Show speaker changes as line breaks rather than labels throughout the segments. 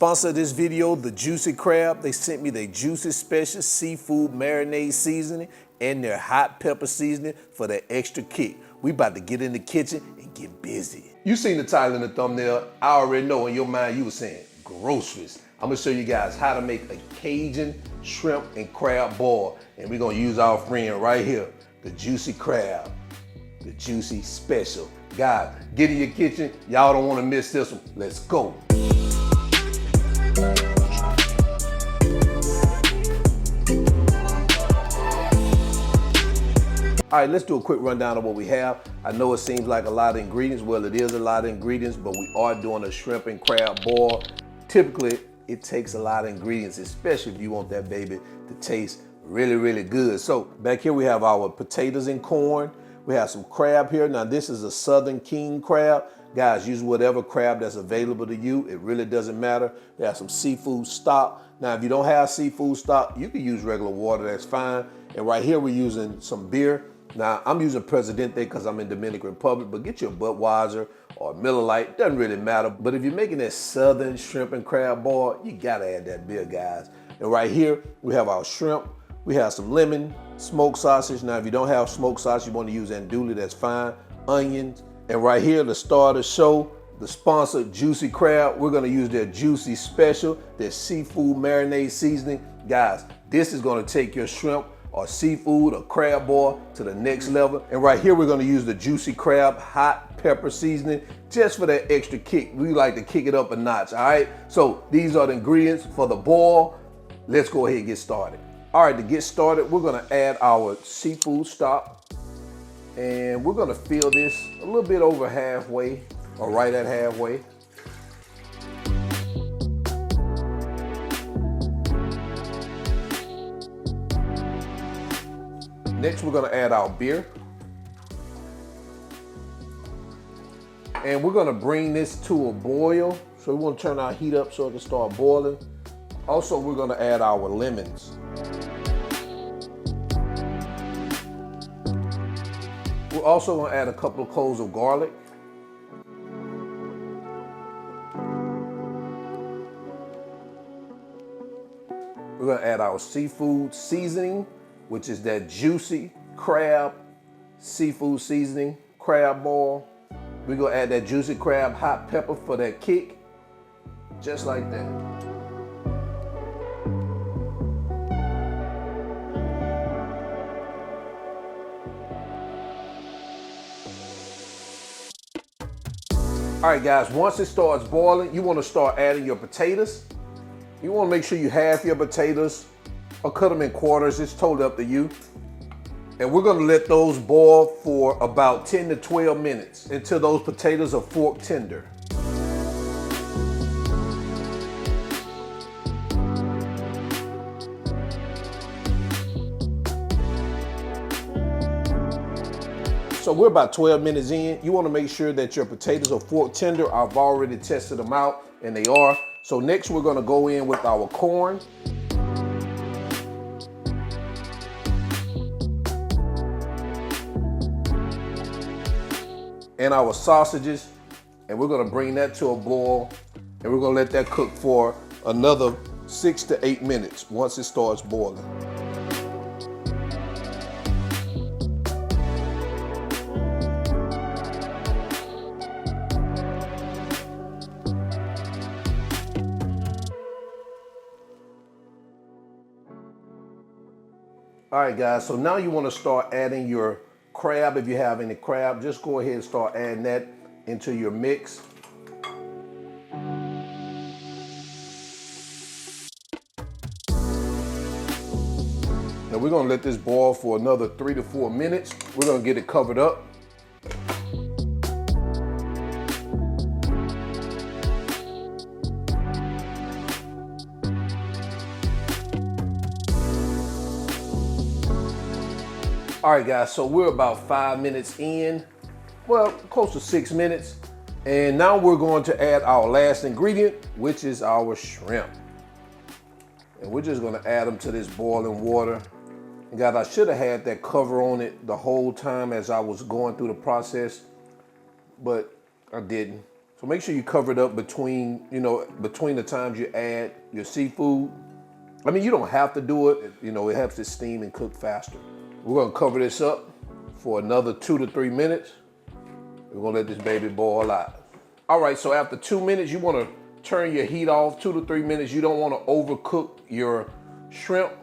Sponsor of this video, the Juicy Crab. They sent me their Juicy Special Seafood Marinade Seasoning and their hot pepper seasoning for that extra kick. We about to get in the kitchen and get busy. You seen the title in the thumbnail. I already know in your mind you were saying groceries. I'm gonna show you guys how to make a Cajun shrimp and crab boil. And we're gonna use our friend right here, the Juicy Crab, the Juicy Special. Guys, get in your kitchen. Y'all don't wanna miss this one. Let's go. All right, let's do a quick rundown of what we have. I know it seems like a lot of ingredients. Well, it is a lot of ingredients, but we are doing a shrimp and crab boil. Typically, it takes a lot of ingredients, especially if you want that baby to taste really, really good. So back here we have our potatoes and corn. We have some crab here. Now this is a Southern King crab. Guys, use whatever crab that's available to you. It really doesn't matter. We have some seafood stock. Now, if you don't have seafood stock, you can use regular water, that's fine. And right here, we're using some beer. Now, I'm using Presidente because I'm in Dominican Republic, but get your Budweiser or Miller Lite, doesn't really matter. But if you're making that Southern shrimp and crab boil, you gotta add that beer, guys. And right here, we have our shrimp. We have some lemon, smoked sausage. Now, if you don't have smoked sausage, you want to use andouille, that's fine. Onions. And right here, the star of the show, the sponsor, Juicy Crab. We're gonna use their Juicy Special, their seafood marinade seasoning. Guys, this is gonna take your shrimp or seafood or crab boil to the next level. And right here, we're gonna use the Juicy Crab hot pepper seasoning just for that extra kick. We like to kick it up a notch, all right? So these are the ingredients for the boil. Let's go ahead and get started. All right, to get started, we're gonna add our seafood stock. And we're gonna fill this a little bit over halfway, or right at halfway. Next, we're gonna add our beer. And we're gonna bring this to a boil. So we wanna turn our heat up so it can start boiling. Also, we're gonna add our lemons. We're also gonna add a couple of cloves of garlic. We're gonna add our seafood seasoning, which is that Juicy Crab seafood seasoning, crab boil. We're gonna add that Juicy Crab hot pepper for that kick, just like that. All right, guys, once it starts boiling, you wanna start adding your potatoes. You wanna make sure you halve your potatoes or cut them in quarters, it's totally up to you. And we're gonna let those boil for about 10 to 12 minutes until those potatoes are fork tender. So we're about 12 minutes in. You wanna make sure that your potatoes are fork tender. I've already tested them out and they are. So next we're gonna go in with our corn. And our sausages. And we're gonna bring that to a boil. And we're gonna let that cook for another 6 to 8 minutes once it starts boiling. All right, guys, so now you want to start adding your crab. If you have any crab, just go ahead and start adding that into your mix. Now we're gonna let this boil for another 3 to 4 minutes. We're gonna get it covered up. All right, guys, so we're about 5 minutes in, well, close to 6 minutes. And now we're going to add our last ingredient, which is our shrimp. And we're just gonna add them to this boiling water. And guys, I should have had that cover on it the whole time as I was going through the process, but I didn't. So make sure you cover it up between, between the times you add your seafood. I mean, you don't have to do it. It helps it steam and cook faster. We're gonna cover this up for another 2 to 3 minutes. We're gonna let this baby boil out. All right, so after 2 minutes, you wanna turn your heat off. 2 to 3 minutes. You don't wanna overcook your shrimp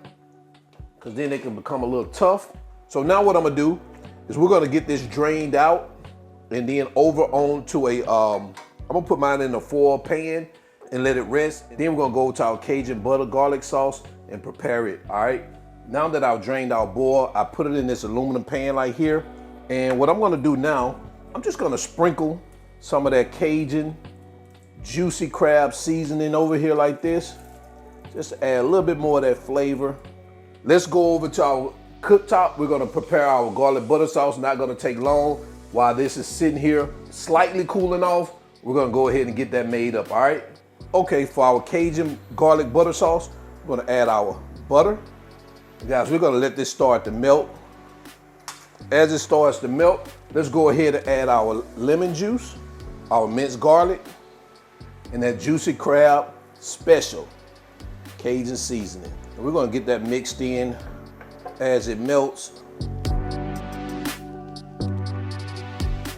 because then they can become a little tough. So now what I'm gonna do is we're gonna get this drained out and then over onto I'm gonna put mine in a foil pan and let it rest. Then we're gonna go to our Cajun butter garlic sauce and prepare it, all right? Now that I've drained our boil, I put it in this aluminum pan like here. And what I'm gonna do now, I'm just gonna sprinkle some of that Cajun juicy crab seasoning over here like this. Just to add a little bit more of that flavor. Let's go over to our cooktop. We're gonna prepare our garlic butter sauce. Not gonna take long. While this is sitting here, slightly cooling off, we're gonna go ahead and get that made up, all right? Okay, for our Cajun garlic butter sauce, we're gonna add our butter. Guys, we're gonna let this start to melt. As it starts to melt, let's go ahead and add our lemon juice, our minced garlic, and that juicy crab special Cajun seasoning. And we're gonna get that mixed in as it melts.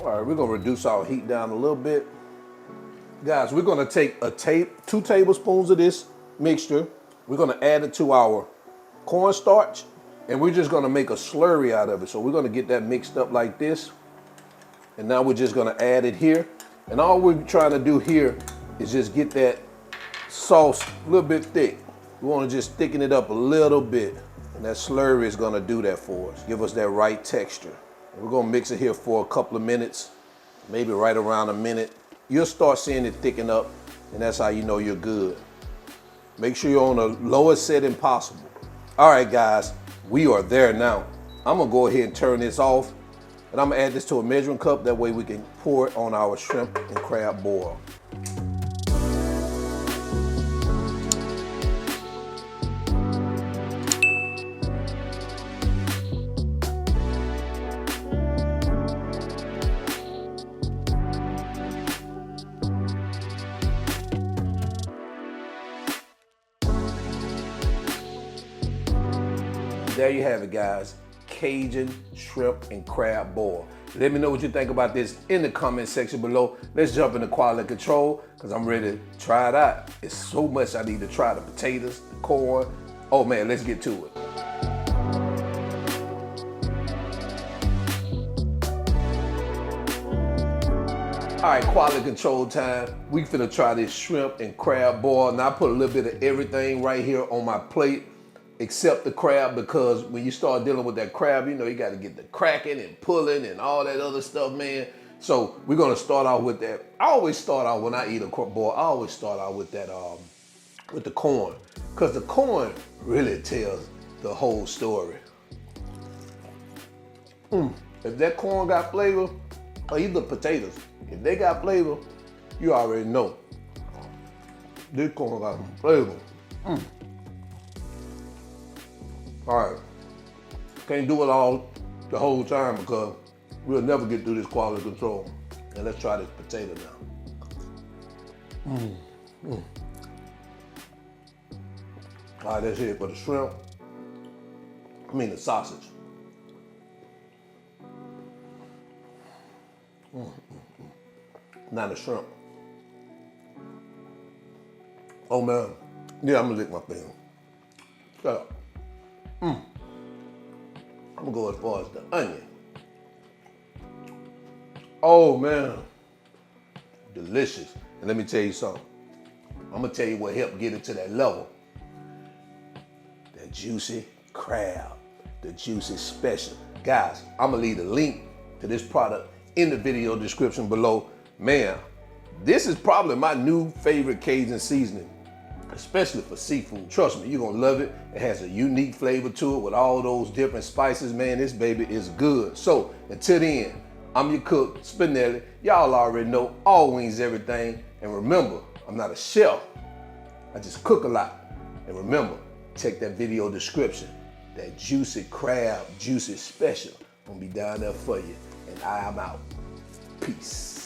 All right, we're gonna reduce our heat down a little bit. Guys, we're gonna take 2 tablespoons of this mixture. We're gonna add it to our cornstarch, and we're just gonna make a slurry out of it. So we're gonna get that mixed up like this. And now we're just gonna add it here. And all we're trying to do here is just get that sauce a little bit thick. We wanna just thicken it up a little bit. And that slurry is gonna do that for us. Give us that right texture. And we're gonna mix it here for a couple of minutes, maybe right around a minute. You'll start seeing it thicken up, and that's how you know you're good. Make sure you're on the lowest setting possible. All right, guys, we are there now. I'm gonna go ahead and turn this off, and I'm gonna add this to a measuring cup. That way we can pour it on our shrimp and crab boil. There you have it, guys. Cajun shrimp and crab boil. Let me know what you think about this in the comment section below. Let's jump into quality control because I'm ready to try it out. It's so much I need to try. The potatoes, the corn. Oh man, let's get to it. All right, quality control time. We finna try this shrimp and crab boil. Now I put a little bit of everything right here on my plate, except the crab, because when you start dealing with that crab, you got to get the cracking and pulling and all that other stuff, man. So we're gonna start out with that. I always start out when I eat a boil. I always start out with that, with the corn, because the corn really tells the whole story. If that corn got flavor, or either potatoes, if they got flavor, you already know this corn got some flavor. All right, can't do it all the whole time because we'll never get through this quality control. And let's try this potato now. All right, that's it for the shrimp. The sausage. Now the shrimp. Oh man, yeah, I'm gonna lick my finger. Shut up. I'm gonna go as far as the onion. Oh man, delicious. And let me tell you something. I'm gonna tell you what helped get it to that level. That juicy crab, the juicy special. Guys, I'm gonna leave a link to this product in the video description below. Man, this is probably my new favorite Cajun seasoning, especially for seafood. Trust me, you're gonna love it. It has a unique flavor to it with all those different spices. Man, this baby is good. So until then, I'm your cook, Spinelli. Y'all already know, all wings everything. And remember, I'm not a chef. I just cook a lot. And remember, check that video description. That juicy crab, juicy special, gonna be down there for you. And I am out. Peace.